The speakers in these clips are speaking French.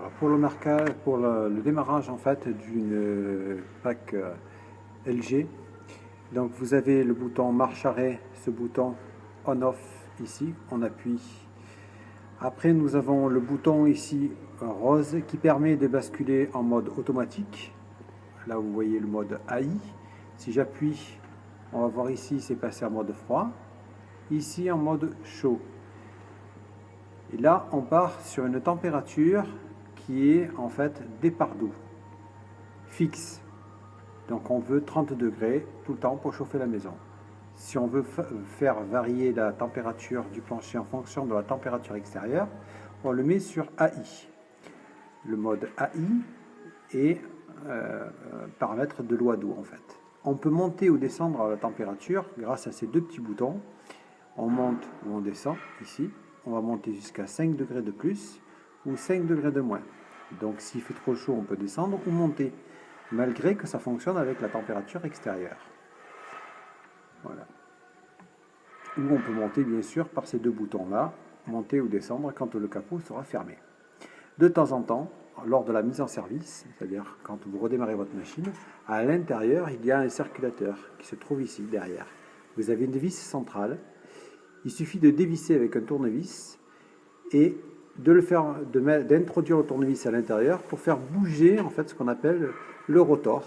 Alors pour le marquage, pour le démarrage en fait d'une PAC LG, donc vous avez le bouton marche arrêt, ce bouton on-off ici, on appuie. Après nous avons le bouton ici rose qui permet de basculer en mode automatique. Là vous voyez le mode AI. Si j'appuie, on va voir ici c'est passé en mode froid. Ici en mode chaud. Et là on part sur une température qui est en fait départ d'eau fixe. Donc on veut 30 degrés tout le temps pour chauffer la maison. Si on veut faire varier la température du plancher en fonction de la température extérieure, on le met sur AI. Le mode AI est paramètre de loi d'eau en fait. On peut monter ou descendre la température grâce à ces deux petits boutons. On monte ou on descend ici. On va monter jusqu'à 5 degrés de plus ou 5 degrés de moins. Donc s'il fait trop chaud, on peut descendre ou monter, malgré que ça fonctionne avec la température extérieure. Voilà. Ou on peut monter bien sûr par ces deux boutons-là, monter ou descendre quand le capot sera fermé. De temps en temps, lors de la mise en service, c'est-à-dire quand vous redémarrez votre machine, à l'intérieur, il y a un circulateur qui se trouve ici, derrière. Vous avez une vis centrale. Il suffit de dévisser avec un tournevis et d'introduire le tournevis à l'intérieur pour faire bouger en fait ce qu'on appelle le rotor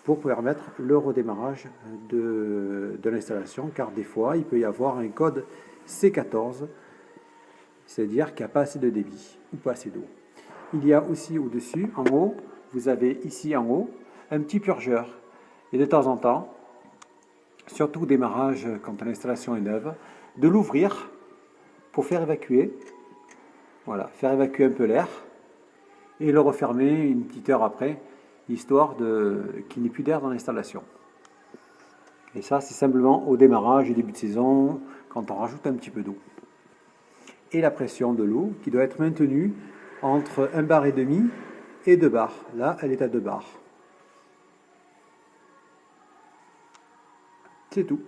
pour permettre le redémarrage de l'installation, car des fois il peut y avoir un code C14, c'est-à-dire qu'il n'y a pas assez de débit ou pas assez d'eau. Il y a aussi au-dessus, en haut, vous avez ici en haut un petit purgeur, et de temps en temps, surtout au démarrage quand l'installation est neuve, de l'ouvrir pour faire évacuer. Voilà, faire évacuer un peu l'air et le refermer une petite heure après, histoire qu'il n'y ait plus d'air dans l'installation. Et ça, c'est simplement au démarrage et début de saison, quand on rajoute un petit peu d'eau. Et la pression de l'eau qui doit être maintenue entre 1 bar et demi et 2 bars. Là, elle est à 2 bars. C'est tout.